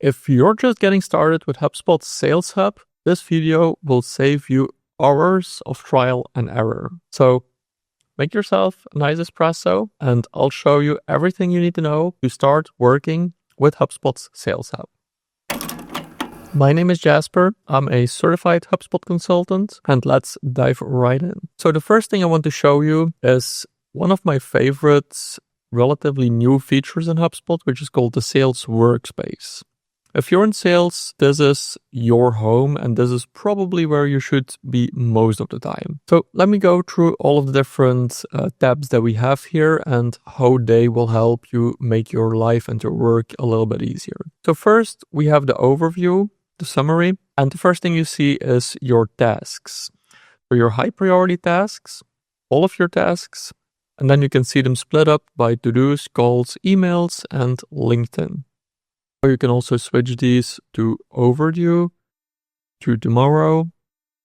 If you're just getting started with HubSpot Sales Hub, this video will save you hours of trial and error. So make yourself a nice espresso and I'll show you everything you need to know to start working with HubSpot's Sales Hub. My name is Jasper. I'm a certified HubSpot consultant, and let's dive right in. So the first thing I want to show you is one of my favorite relatively new features in HubSpot, which is called the Sales Workspace. If you're in sales, this is your home and this is probably where you should be most of the time. So let me go through all of the different tabs that we have here and how they will help you make your life and your work a little bit easier. So first we have the overview, the summary, and the first thing you see is your tasks. So your high priority tasks, all of your tasks, and then you can see them split up by to-dos, calls, emails, and LinkedIn. You can also switch these to overdue, to tomorrow,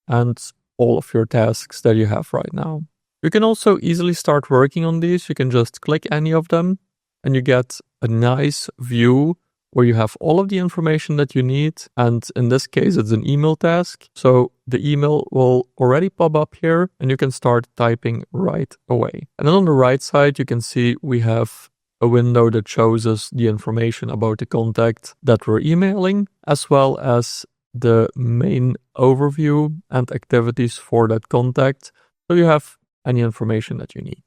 and all of your tasks that you have right now. You can also easily start working on these. You can just click any of them and you get a nice view where you have all of the information that you need. And in this case, it's an email task. So the email will already pop up here and you can start typing right away. And then on the right side, you can see we have a window that shows us the information about the contact that we're emailing, as well as the main overview and activities for that contact. So you have any information that you need.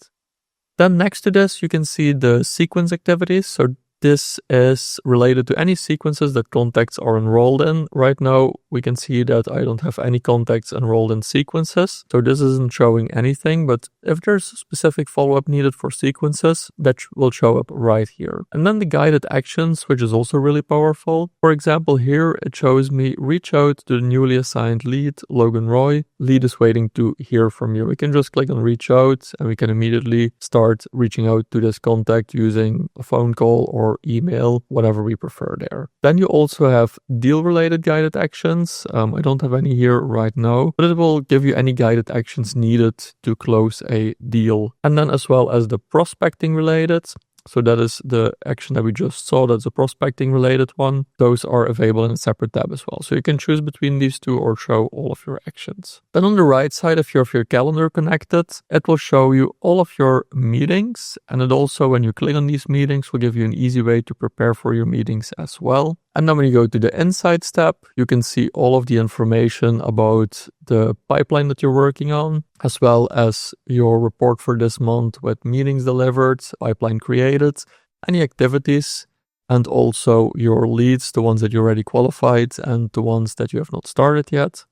Then next to this, you can see the sequence activities. So this is related to any sequences that contacts are enrolled in. Right now, we can see that I don't have any contacts enrolled in sequences. So this isn't showing anything, but if there's a specific follow-up needed for sequences, that will show up right here. And then the guided actions, which is also really powerful. For example, here it shows me reach out to the newly assigned lead, Logan Roy. Lead is waiting to hear from you. We can just click on reach out and we can immediately start reaching out to this contact using a phone call or email, whatever we prefer there. Then you also have deal-related guided actions. I don't have any here right now, but it will give you any guided actions needed to close a deal. And then as well as the prospecting related. So that is the action that we just saw. That's a prospecting related one. Those are available in a separate tab as well. So you can choose between these two or show all of your actions. Then on the right side, if you have your calendar connected, it will show you all of your meetings. And it also, when you click on these meetings, will give you an easy way to prepare for your meetings as well. And then when you go to the Insights tab, you can see all of the information about the pipeline that you're working on, as well as your report for this month with meetings delivered, pipeline created, any activities, and also your leads, the ones that you already qualified and the ones that you have not started yet.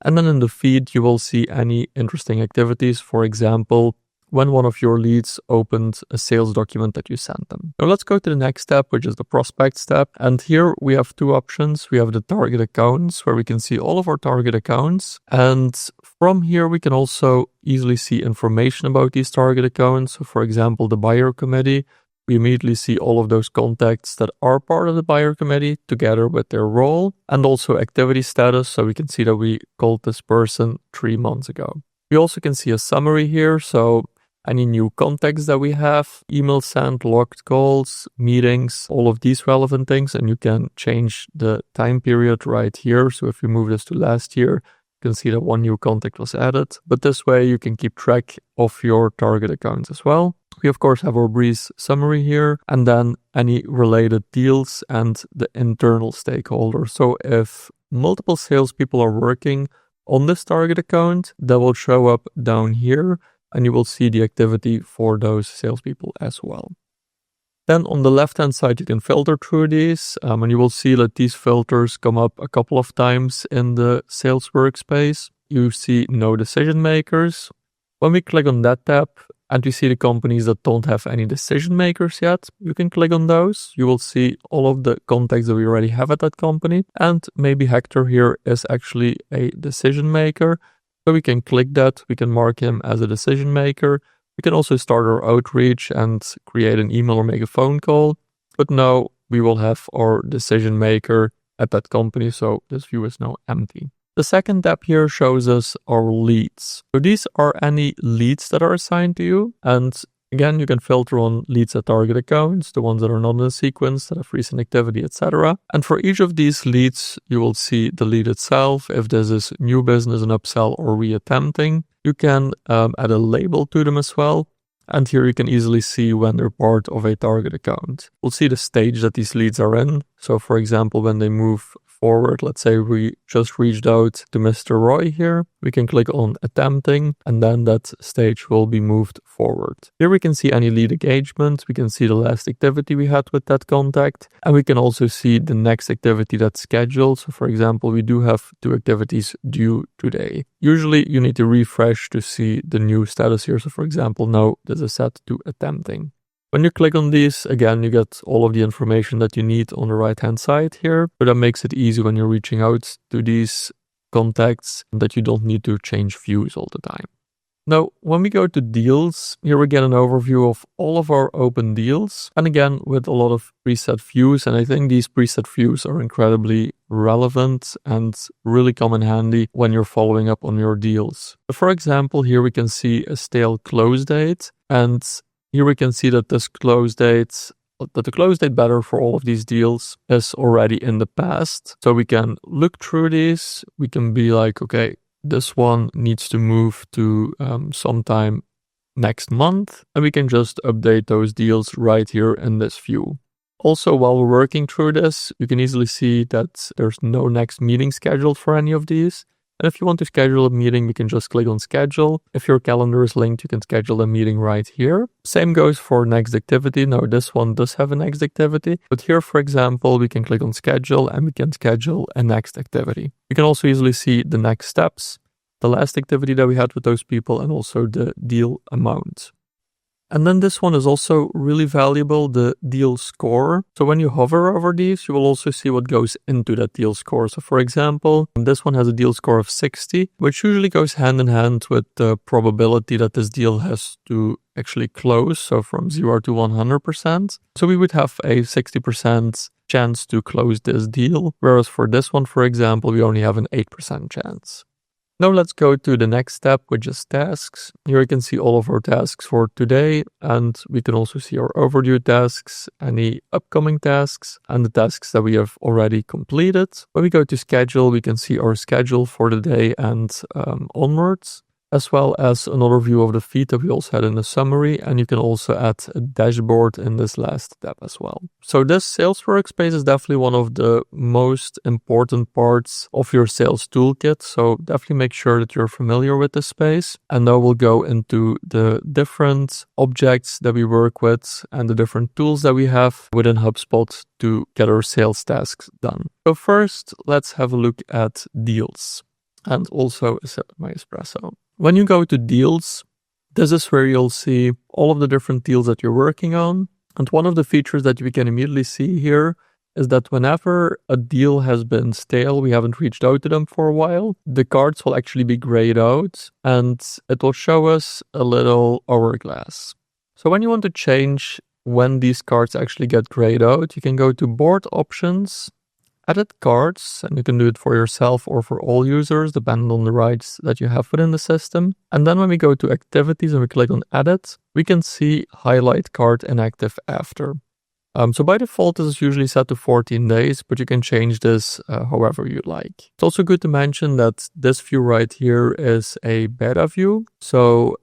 And then in the feed, you will see any interesting activities. For example, when one of your leads opened a sales document that you sent them. So let's go to the next step, which is the prospects tab. And here we have two options. We have the target accounts, where we can see all of our target accounts. And from here, we can also easily see information about these target accounts. So for example, the buyer committee, we immediately see all of those contacts that are part of the buyer committee together with their role, and also activity status. So we can see that we called this person 3 months ago. We also can see a summary here. So any new contacts that we have, email sent, logged calls, meetings, all of these relevant things. And you can change the time period right here. So if you move this to last year, you can see that one new contact was added. But this way you can keep track of your target accounts as well. We of course have our brief summary here, and then any related deals and the internal stakeholders. So if multiple salespeople are working on this target account, that will show up down here. And you will see the activity for those salespeople as well. Then on the left-hand side, you can filter through these, and you will see that these filters come up a couple of times in the sales workspace. You see no decision makers. When we click on that tab and we see the companies that don't have any decision makers yet, you can click on those. You will see all of the contacts that we already have at that company. And maybe Hector here is actually a decision maker. So we can click that, we can mark him as a decision maker. We can also start our outreach and create an email or make a phone call. But now we will have our decision maker at that company, so this view is now empty. The second tab here shows us our leads. So these are any leads that are assigned to you, and Again, you can filter on leads at target accounts, the ones that are not in a sequence, that have recent activity, etc. And for each of these leads, you will see the lead itself, if this is new business, an upsell, or reattempting. You can add a label to them as well. And here you can easily see when they're part of a target account. We'll see the stage that these leads are in. So for example, when they move forward, let's say we just reached out to Mr. Roy here, we can click on attempting, and then that stage will be moved forward. Here we can see any lead engagement, we can see the last activity we had with that contact, and we can also see the next activity that's scheduled. So for example, we do have 2 activities due today. Usually you need to refresh to see the new status here. So for example, now this is set to attempting. When you click on these, again, you get all of the information that you need on the right-hand side here. So that makes it easy when you're reaching out to these contacts that you don't need to change views all the time. Now, when we go to deals, here we get an overview of all of our open deals. And again, with a lot of preset views. And I think these preset views are incredibly relevant and really come in handy when you're following up on your deals. For example, here we can see a stale close date, and here we can see that the close date better for all of these deals is already in the past. So we can look through these. We can be like, okay, this one needs to move to sometime next month. And we can just update those deals right here in this view. Also, while we're working through this, you can easily see that there's no next meeting scheduled for any of these. And if you want to schedule a meeting, we can just click on schedule. If your calendar is linked, you can schedule a meeting right here. Same goes for next activity. Now this one does have a next activity, but here, for example, we can click on schedule and we can schedule a next activity. You can also easily see the next steps, the last activity that we had with those people, and also the deal amount. And then this one is also really valuable, the deal score. So when you hover over these, you will also see what goes into that deal score. So for example, this one has a deal score of 60, which usually goes hand in hand with the probability that this deal has to actually close. So from 0 to 100%. So we would have a 60% chance to close this deal. Whereas for this one, for example, we only have an 8% chance. Now let's go to the next step, which is tasks. Here you can see all of our tasks for today, and we can also see our overdue tasks, any upcoming tasks, and the tasks that we have already completed. When we go to schedule, we can see our schedule for the day and onwards, as well as an overview of the feed that we also had in the summary, and you can also add a dashboard in this last step as well. So this sales workspace is definitely one of the most important parts of your sales toolkit, so definitely make sure that you're familiar with this space. And now we'll go into the different objects that we work with and the different tools that we have within HubSpot to get our sales tasks done. So first, let's have a look at deals and also my espresso. When you go to deals, this is where you'll see all of the different deals that you're working on. And one of the features that we can immediately see here is that whenever a deal has been stale, we haven't reached out to them for a while, the cards will actually be grayed out and it will show us a little hourglass. So when you want to change when these cards actually get grayed out, you can go to board options, edit cards, and you can do it for yourself or for all users, depending on the rights that you have within the system. And then when we go to activities and we click on edit, we can see highlight card inactive after. So by default, this is usually set to 14 days, but you can change this however you like. It's also good to mention that this view right here is a beta view. So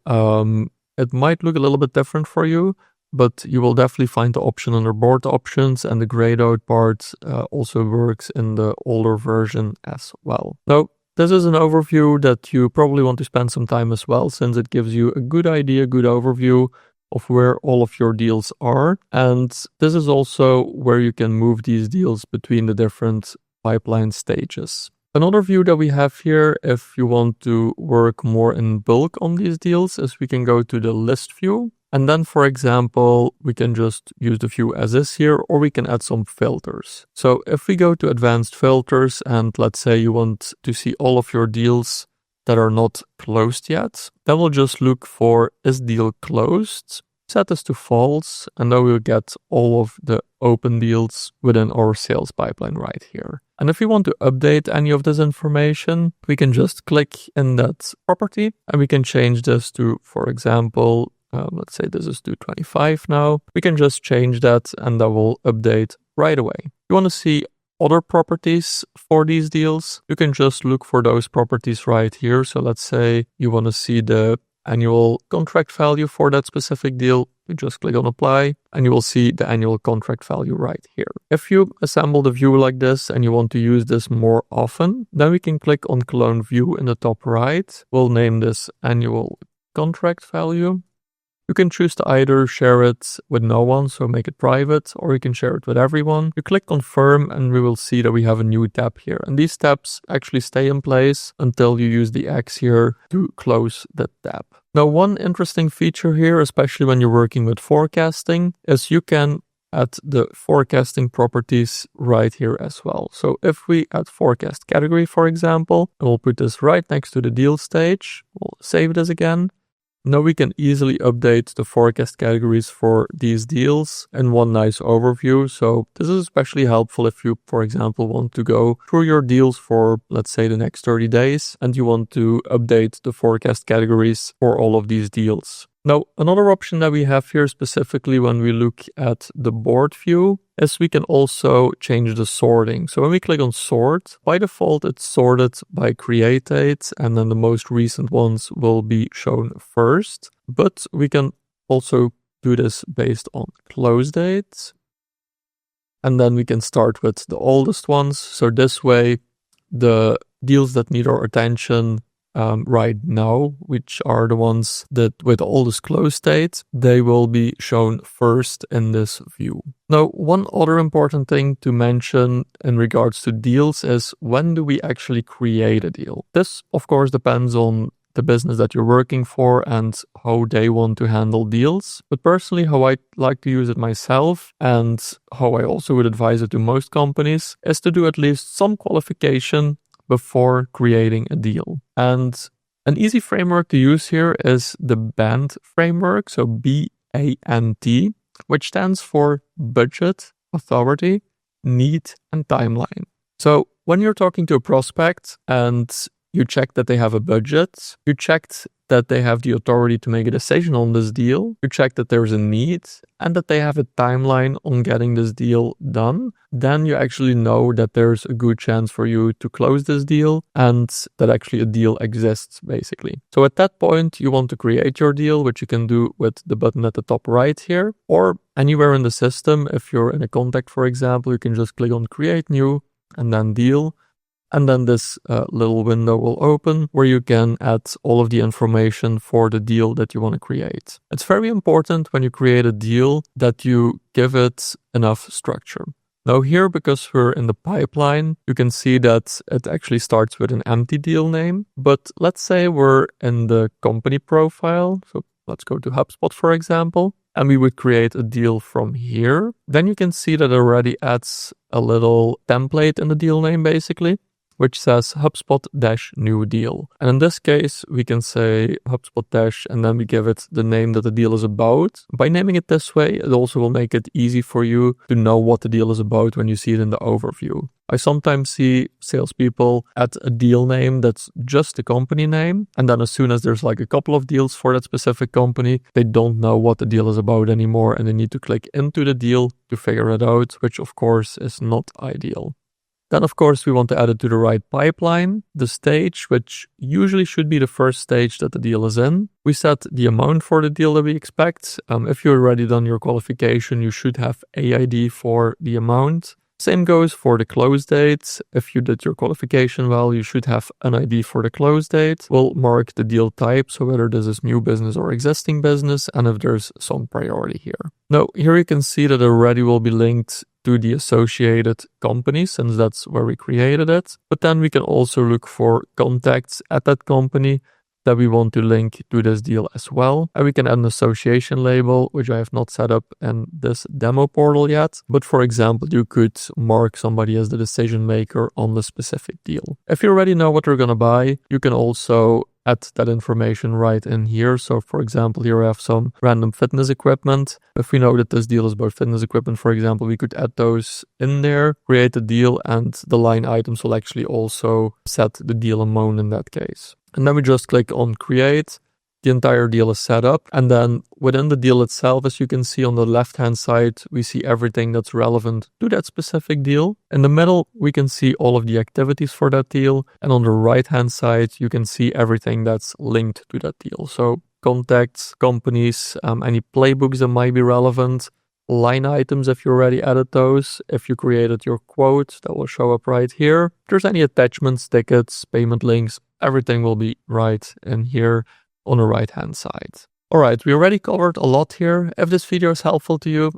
it might look a little bit different for you, but you will definitely find the option under board options, and the grayed out part also works in the older version as well. So this is an overview that you probably want to spend some time as well, since it gives you a good idea, good overview of where all of your deals are. And this is also where you can move these deals between the different pipeline stages. Another view that we have here, if you want to work more in bulk on these deals, is we can go to the list view. And then, for example, we can just use the view as is here, or we can add some filters. So if we go to advanced filters, and let's say you want to see all of your deals that are not closed yet, then we'll just look for is deal closed, set this to false, and then we'll get all of the open deals within our sales pipeline right here. And if we want to update any of this information, we can just click in that property and we can change this to, for example, let's say this is 225 now. We can just change that and that will update right away. You want to see other properties for these deals, you can just look for those properties right here. So let's say you want to see the annual contract value for that specific deal. You just click on apply and you will see the annual contract value right here. If you assemble the view like this and you want to use this more often, then we can click on clone view in the top right. We'll name this annual contract value. You can choose to either share it with no one, so make it private, or you can share it with everyone. You click confirm and we will see that we have a new tab here. And these tabs actually stay in place until you use the X here to close that tab. Now, one interesting feature here, especially when you're working with forecasting, is you can add the forecasting properties right here as well. So if we add forecast category, for example, and we'll put this right next to the deal stage, we'll save this again. Now we can easily update the forecast categories for these deals in one nice overview. So this is especially helpful if you, for example, want to go through your deals for, let's say, the next 30 days, and you want to update the forecast categories for all of these deals. Now, another option that we have here specifically when we look at the board view is we can also change the sorting. So when we click on sort, by default, it's sorted by create date, and then the most recent ones will be shown first. But we can also do this based on close date. And then we can start with the oldest ones. So this way, the deals that need our attention right now, which are the ones that with the oldest close date, they will be shown first in this view. Now, one other important thing to mention in regards to deals is when do we actually create a deal? This, of course, depends on the business that you're working for and how they want to handle deals. But personally, how I like to use it myself and how I also would advise it to most companies is to do at least some qualification before creating a deal. And an easy framework to use here is the BANT framework, so B-A-N-T, which stands for budget, authority, need, and timeline. So when you're talking to a prospect and you check that they have a budget, you checked that they have the authority to make a decision on this deal, you check that there's a need, and that they have a timeline on getting this deal done, then you actually know that there's a good chance for you to close this deal and that actually a deal exists, basically. So at that point, you want to create your deal, which you can do with the button at the top right here, or anywhere in the system. If you're in a contact, for example, you can just click on create new and then deal. And then this little window will open where you can add all of the information for the deal that you want to create. It's very important when you create a deal that you give it enough structure. Now here, because we're in the pipeline, you can see that it actually starts with an empty deal name. But let's say we're in the company profile. So let's go to HubSpot, for example, and we would create a deal from here. Then you can see that it already adds a little template in the deal name, basically, which says HubSpot-new deal. And in this case, we can say HubSpot- and then we give it the name that the deal is about. By naming it this way, it also will make it easy for you to know what the deal is about when you see it in the overview. I sometimes see salespeople add a deal name that's just the company name, and then as soon as there's like a couple of deals for that specific company, they don't know what the deal is about anymore, and they need to click into the deal to figure it out, which of course is not ideal. Then, of course, we want to add it to the right pipeline, the stage, which usually should be the first stage that the deal is in. We set the amount for the deal that we expect. If you've already done your qualification, you should have AID for the amount. Same goes for the close date. If you did your qualification well, you should have an ID for the close date. We'll mark the deal type, so whether this is new business or existing business, and if there's some priority here. Now, here you can see that already will be linked to the associated company, since that's where we created it. But then we can also look for contacts at that company that we want to link to this deal as well. And we can add an association label, which I have not set up in this demo portal yet. But for example, you could mark somebody as the decision maker on the specific deal. If you already know what you're going to buy, you can also add that information right in here. So for example, here I have some random fitness equipment. If we know that this deal is about fitness equipment, for example, we could add those in there, create a deal, and the line items will actually also set the deal amount in that case. And then we just click on create. the entire deal is set up. And then within the deal itself, as you can see on the left-hand side, we see everything that's relevant to that specific deal. In the middle, we can see all of the activities for that deal. And on the right-hand side, you can see everything that's linked to that deal. So contacts, companies, any playbooks that might be relevant, line items if you already added those. If you created your quote, that will show up right here. If there's any attachments, tickets, payment links, everything will be right in here on the right hand side. All right, we already covered a lot here. If this video is helpful to you,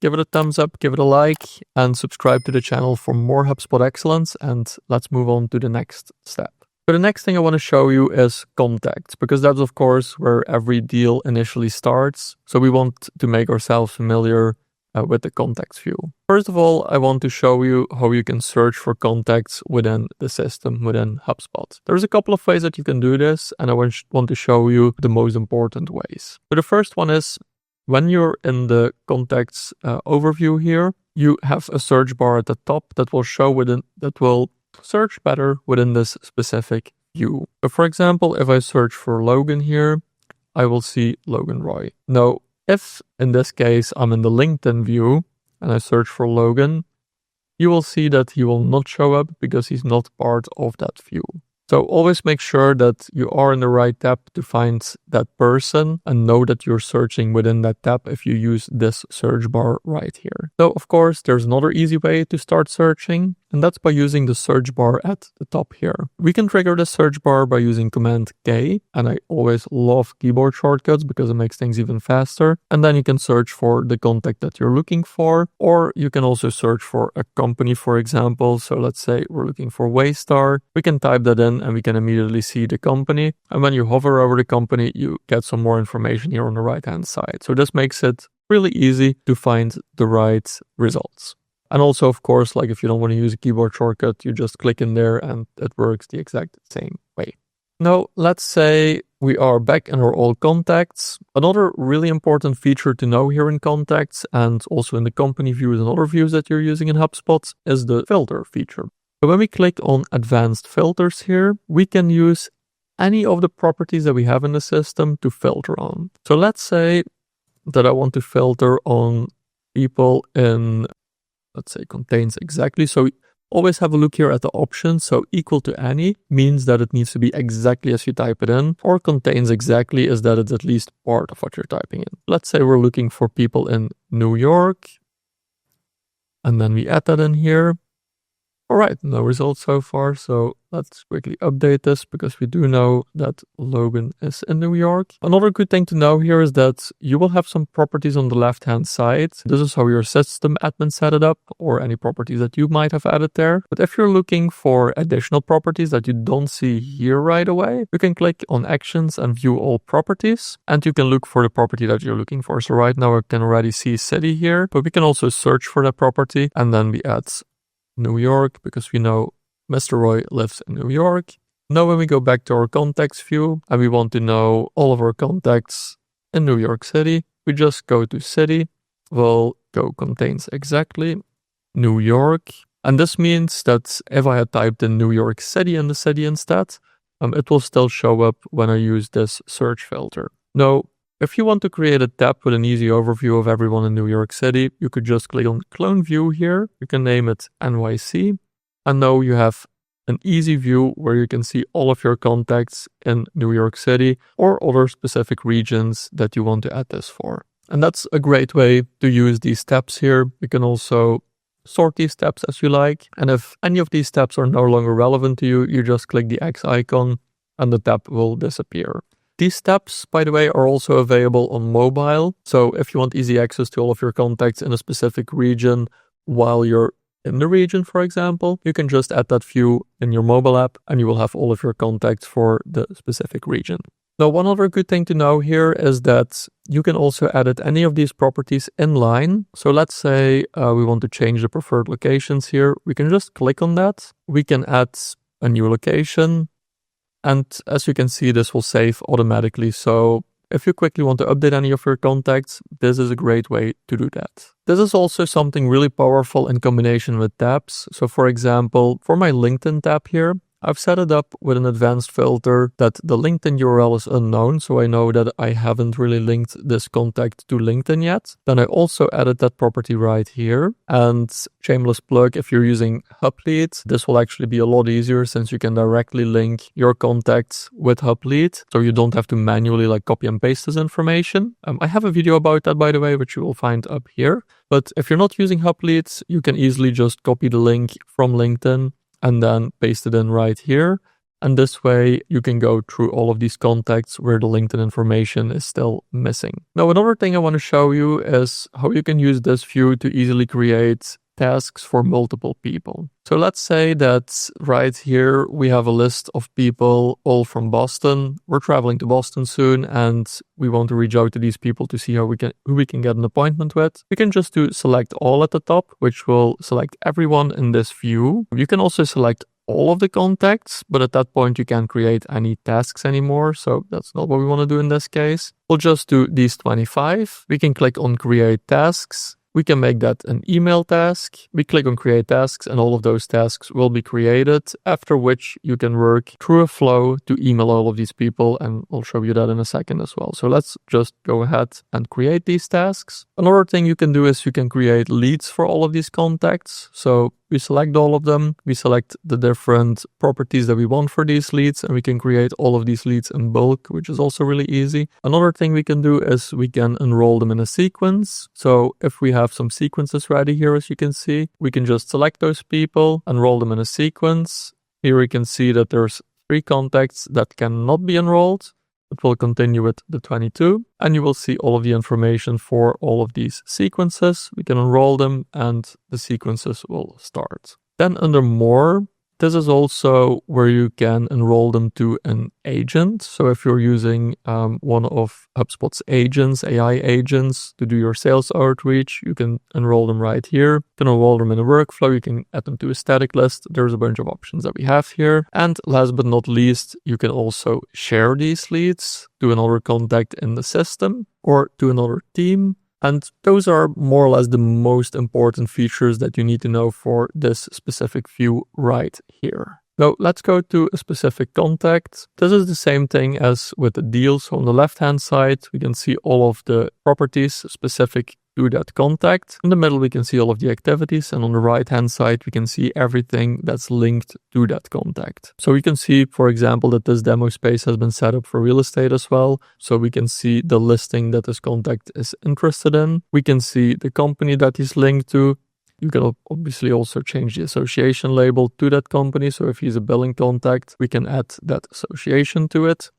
give it a thumbs up, give it a like, and subscribe to the channel for more HubSpot excellence. And let's move on to the next step. So the next thing I want to show you is contacts, because that's of course where every deal initially starts. So we want to make ourselves familiar with the contacts view. First of all, I want to show you how you can search for contacts within the system, within HubSpot. There's a couple of ways that you can do this, and I want to show you the most important ways. So the first one is when you're in the contacts overview here, you have a search bar at the top that will search better within this specific view. So for example, if I search for Logan here, I will see Logan Roy. Now, if in this case I'm in the LinkedIn view and I search for Logan, you will see that he will not show up because he's not part of that view. So always make sure that you are in the right tab to find that person and know that you're searching within that tab if you use this search bar right here. So of course, there's another easy way to start searching, and that's by using the search bar at the top here. We can trigger the search bar by using Command K, and I always love keyboard shortcuts because it makes things even faster. And then you can search for the contact that you're looking for, or you can also search for a company, for example. So let's say we're looking for Waystar. We can type that in and we can immediately see the company. And when you hover over the company, you get some more information here on the right-hand side. So this makes it really easy to find the right results. And also, of course, like if you don't want to use a keyboard shortcut, you just click in there and it works the exact same way. Now, let's say we are back in our old contacts. Another really important feature to know here in contacts and also in the company views and other views that you're using in HubSpot is the filter feature. So when we click on advanced filters here, we can use any of the properties that we have in the system to filter on. So let's say that I want to filter on people in, let's say, contains exactly. So always have a look here at the options. So equal to any means that it needs to be exactly as you type it in, or contains exactly is that it's at least part of what you're typing in. Let's say we're looking for people in New York, and then we add that in here. All right, no results so far, so let's quickly update this because we do know that Logan is in New York. Another good thing to know here is that you will have some properties on the left-hand side. This is how your system admin set it up, or any properties that you might have added there. But if you're looking for additional properties that you don't see here right away, you can click on Actions and View All Properties, and you can look for the property that you're looking for. So right now I can already see city here, but we can also search for that property, and then we add New York, because we know Mr. Roy lives in New York. Now when we go back to our contacts view and we want to know all of our contacts in New York City, we just go to city, we'll go contains exactly New York. And this means that if I had typed in New York City in the city instead, it will still show up when I use this search filter. Now, if you want to create a tab with an easy overview of everyone in New York City, you could just click on Clone View here. You can name it NYC. And now you have an easy view where you can see all of your contacts in New York City or other specific regions that you want to add this for. And that's a great way to use these tabs here. You can also sort these tabs as you like. And if any of these tabs are no longer relevant to you, you just click the X icon and the tab will disappear. These tabs, by the way, are also available on mobile. So if you want easy access to all of your contacts in a specific region while you're in the region, for example, you can just add that view in your mobile app and you will have all of your contacts for the specific region. Now, one other good thing to know here is that you can also edit any of these properties inline. So let's say we want to change the preferred locations here. We can just click on that. We can add a new location. And as you can see, this will save automatically. So if you quickly want to update any of your contacts, this is a great way to do that. This is also something really powerful in combination with tabs. So for example, for my LinkedIn tab here, I've set it up with an advanced filter that the LinkedIn URL is unknown, so I know that I haven't really linked this contact to LinkedIn yet. Then I also added that property right here. And shameless plug, if you're using HubLead, this will actually be a lot easier since you can directly link your contacts with HubLead, so you don't have to manually like copy and paste this information. I have a video about that, by the way, which you will find up here. But if you're not using HubLead, you can easily just copy the link from LinkedIn and then paste it in right here. And this way you can go through all of these contacts where the LinkedIn information is still missing. Now, another thing I want to show you is how you can use this view to easily create tasks for multiple people. So let's say that right here we have a list of people all from Boston. We're traveling to Boston soon and we want to reach out to these people to see who we can get an appointment with. We can just do select all at the top, which will select everyone in this view. You can also select all of the contacts, but at that point you can't create any tasks anymore. So that's not what we want to do in this case. We'll just do these 25. We can click on create tasks. We can make that an email task. We click on create tasks and all of those tasks will be created, after which you can work through a flow to email all of these people, and I'll show you that in a second as well. So let's just go ahead and create these tasks. Another thing you can do is you can create leads for all of these contacts. So we select all of them, we select the different properties that we want for these leads, and we can create all of these leads in bulk, which is also really easy. Another thing we can do is we can enroll them in a sequence. So if we have some sequences ready here, as you can see, we can just select those people, enroll them in a sequence. Here we can see that there's 3 contacts that cannot be enrolled. It will continue with the 22, and you will see all of the information for all of these sequences. We can enroll them and the sequences will start. Then under more, this is also where you can enroll them to an agent. So if you're using one of HubSpot's agents, AI agents, to do your sales outreach, you can enroll them right here. You can enroll them in a workflow. You can add them to a static list. There's a bunch of options that we have here. And last but not least, you can also share these leads to another contact in the system or to another team. And those are more or less the most important features that you need to know for this specific view right here. Now let's go to a specific contact. This is the same thing as with the deals. So on the left-hand side, we can see all of the properties specific to that contact. In the middle, we can see all of the activities. And on the right-hand side, we can see everything that's linked to that contact. So we can see, for example, that this demo space has been set up for real estate as well. So we can see the listing that this contact is interested in. We can see the company that he's linked to. You can obviously also change the association label to that company. So if he's a billing contact, we can add that association to it.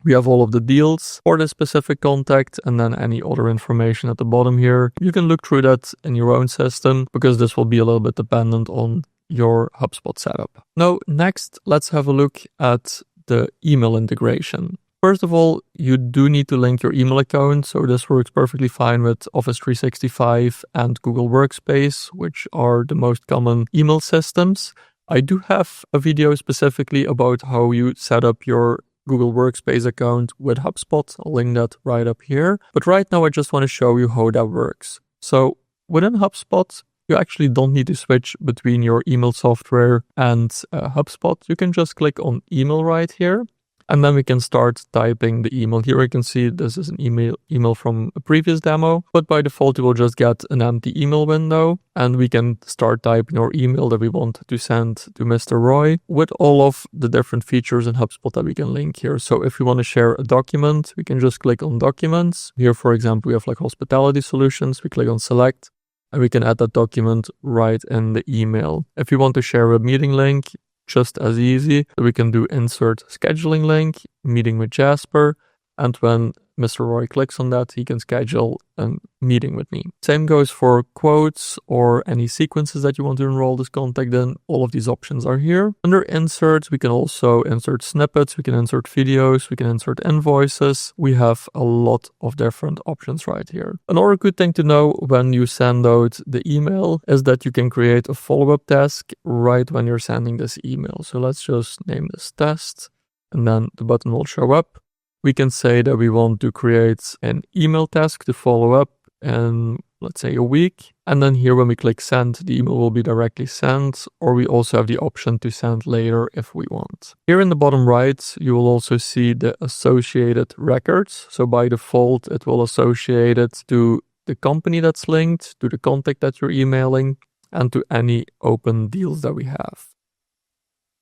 We have all of the deals for this specific contact and then any other information at the bottom here. You can look through that in your own system because this will be a little bit dependent on your HubSpot setup. Now, next, let's have a look at the email integration. First of all, you do need to link your email account. So this works perfectly fine with Office 365 and Google Workspace, which are the most common email systems. I do have a video specifically about how you set up your Google Workspace account with HubSpot. I'll link that right up here. But right now, I just want to show you how that works. So within HubSpot, you actually don't need to switch between your email software and HubSpot. You can just click on email right here. And then we can start typing the email. Here you can see this is an email from a previous demo, but by default, you will just get an empty email window and we can start typing our email that we want to send to Mr. Roy with all of the different features in HubSpot that we can link here. So if we want to share a document, we can just click on documents. Here, for example, we have like hospitality solutions. We click on select and we can add that document right in the email. If you want to share a meeting link, just as easy. We can do insert scheduling link, meeting with Jasper, and when Mr. Roy clicks on that, he can schedule a meeting with me. Same goes for quotes or any sequences that you want to enroll this contact in. All of these options are here. Under inserts, we can also insert snippets, we can insert videos, we can insert invoices. We have a lot of different options right here. Another good thing to know when you send out the email is that you can create a follow-up task right when you're sending this email. So let's just name this test and then the button will show up. We can say that we want to create an email task to follow up in, let's say, a week. And then here when we click send, the email will be directly sent, or we also have the option to send later if we want. Here in the bottom right, you will also see the associated records. So by default, it will associate it to the company that's linked, to the contact that you're emailing, and to any open deals that we have.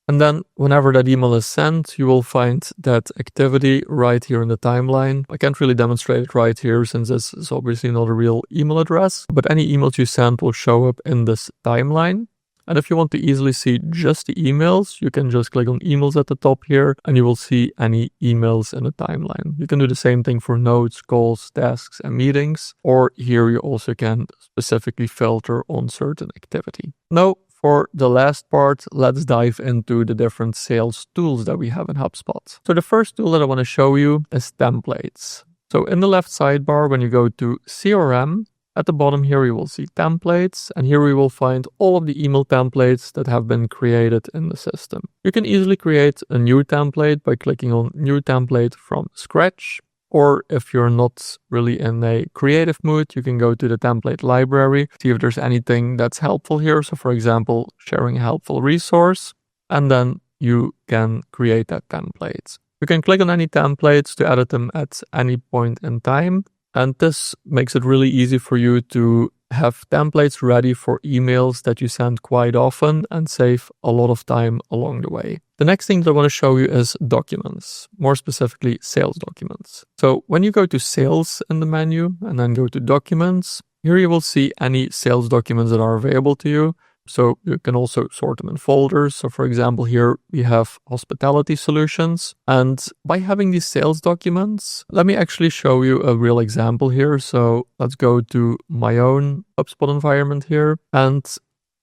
And then whenever that email is sent, you will find that activity right here in the timeline. I can't really demonstrate it right here since this is obviously not a real email address, but any emails you send will show up in this timeline. And if you want to easily see just the emails, you can just click on emails at the top here and you will see any emails in the timeline. You can do the same thing for notes, calls, tasks, and meetings, or here you also can specifically filter on certain activity. Now, for the last part, let's dive into the different sales tools that we have in HubSpot. So the first tool that I want to show you is templates. So in the left sidebar, when you go to CRM, at the bottom here, you will see templates, and here we will find all of the email templates that have been created in the system. You can easily create a new template by clicking on New Template from Scratch. Or if you're not really in a creative mood, you can go to the template library, see if there's anything that's helpful here. So for example, sharing a helpful resource, and then you can create that template. You can click on any templates to edit them at any point in time. And this makes it really easy for you to have templates ready for emails that you send quite often and save a lot of time along the way. The next thing that I want to show you is documents, more specifically sales documents. So when you go to sales in the menu and then go to documents, here you will see any sales documents that are available to you. So you can also sort them in folders. So for example, here we have hospitality solutions. And by having these sales documents, let me actually show you a real example here. So let's go to my own HubSpot environment here. And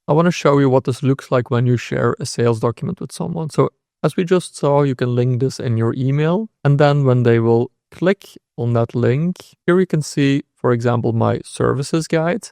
I want to show you what this looks like when you share a sales document with someone. So as we just saw, you can link this in your email. And then when they will click on that link, here you can see, for example, my services guide.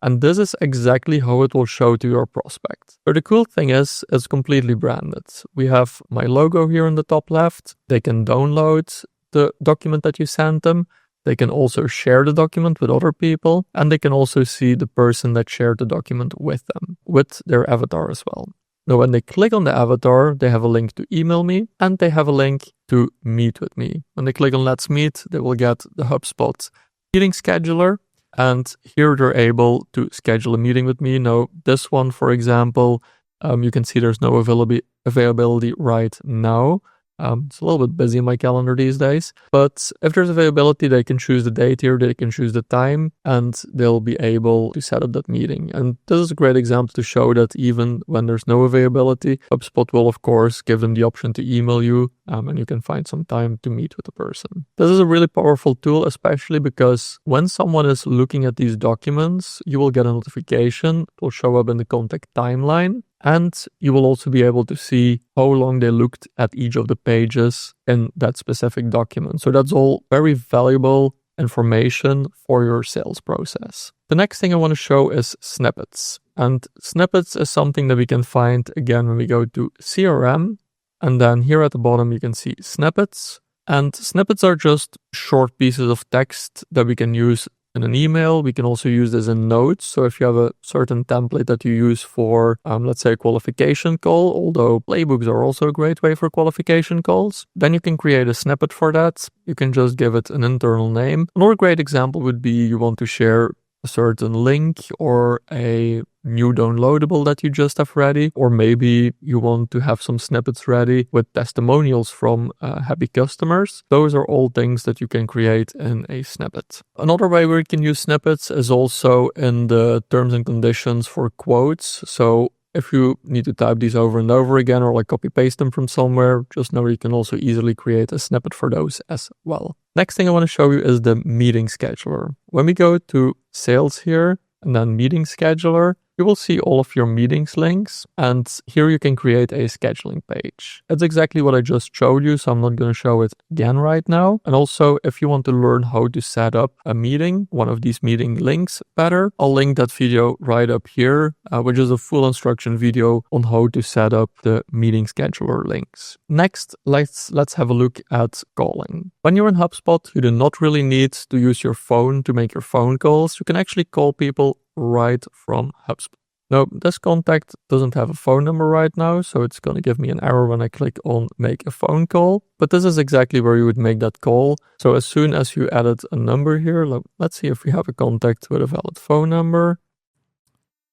And this is exactly how it will show to your prospect. So the cool thing is, it's completely branded. We have my logo here in the top left. They can download the document that you sent them. They can also share the document with other people. And they can also see the person that shared the document with them, with their avatar as well. Now, when they click on the avatar, they have a link to email me and they have a link to meet with me. When they click on Let's Meet, they will get the HubSpot meeting scheduler. And here they're able to schedule a meeting with me. Now, this one, for example, you can see there's no availability right now. It's a little bit busy in my calendar these days. But if there's availability, they can choose the date here, they can choose the time, and they'll be able to set up that meeting. And this is a great example to show that even when there's no availability, HubSpot will, of course, give them the option to email you, and you can find some time to meet with the person. This is a really powerful tool, especially because when someone is looking at these documents, you will get a notification. It will show up in the contact timeline. And you will also be able to see how long they looked at each of the pages in that specific document. So that's all very valuable information for your sales process. The next thing I want to show is Snippets. And Snippets is something that we can find again when we go to CRM. And then here at the bottom, you can see Snippets. And Snippets are just short pieces of text that we can use in an email. We can also use this in notes. So if you have a certain template that you use for, let's say, a qualification call, although playbooks are also a great way for qualification calls, then you can create a snippet for that. You can just give it an internal name. Another great example would be you want to share a certain link or a new downloadable that you just have ready, or maybe you want to have some snippets ready with testimonials from happy customers. Those are all things that you can create in a snippet. Another way where you can use snippets is also in the terms and conditions for quotes. So if you need to type these over and over again or like copy paste them from somewhere, just know you can also easily create a snippet for those as well. Next thing I want to show you is the meeting scheduler. When we go to sales here and then meeting scheduler, you will see all of your meetings links, and here you can create a scheduling page. That's exactly what I just showed you, so I'm not going to show it again right now. And also, if you want to learn how to set up a meeting, one of these meeting links better, I'll link that video right up here, which is a full instruction video on how to set up the meeting scheduler links. Next, let's have a look at calling. When you're in HubSpot, you do not really need to use your phone to make your phone calls. You can actually call people right from HubSpot. Now, this contact doesn't have a phone number right now, so it's going to give me an error when I click on make a phone call. But this is exactly where you would make that call. So as soon as you added a number here, let's see if we have a contact with a valid phone number.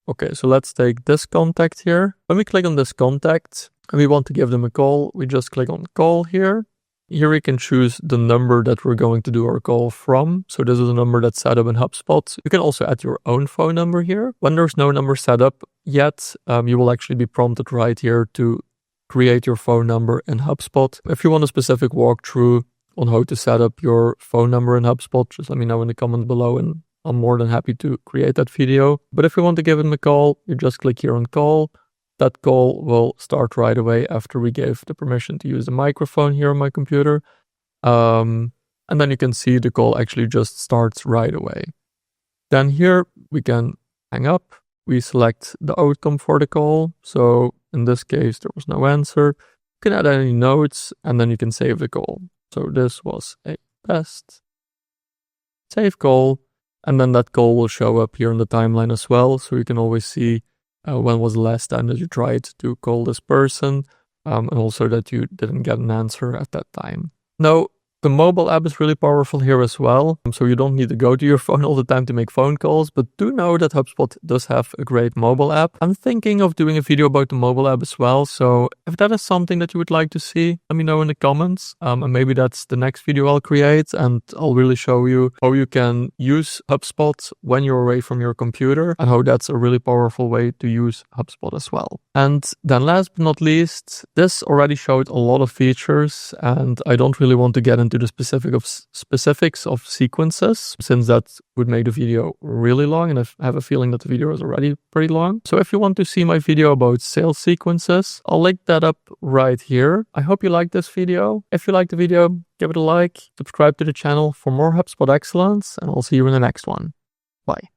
Okay, so let's take this contact here. When we click on this contact and we want to give them a call, we just click on call here. Here we can choose the number that we're going to do our call from. So this is a number that's set up in HubSpot. You can also add your own phone number here. When there's no number set up yet, you will actually be prompted right here to create your phone number in HubSpot. If you want a specific walkthrough on how to set up your phone number in HubSpot, just let me know in the comments below and I'm more than happy to create that video. But if you want to give them a call, you just click here on call. That call will start right away after we gave the permission to use the microphone here on my computer. And then you can see the call actually just starts right away. Then here we can hang up. We select the outcome for the call. So in this case, there was no answer. You can add any notes and then you can save the call. So this was a test. Save call. And then that call will show up here in the timeline as well. So you can always see when was the last time that you tried to call this person, and also that you didn't get an answer at that time. Now, the mobile app is really powerful here as well, so you don't need to go to your phone all the time to make phone calls, but do know that HubSpot does have a great mobile app. I'm thinking of doing a video about the mobile app as well, so if that is something that you would like to see, let me know in the comments, and maybe that's the next video I'll create, and I'll really show you how you can use HubSpot when you're away from your computer, and how that's a really powerful way to use HubSpot as well. And then last but not least, this already showed a lot of features, and I don't really want to get into the specifics of sequences, since that would make the video really long, and I have a feeling that the video is already pretty long. So if you want to see my video about sales sequences, I'll link that up right here. I hope you liked this video. If you liked the video, give it a like, subscribe to the channel for more HubSpot excellence, and I'll see you in the next one. Bye.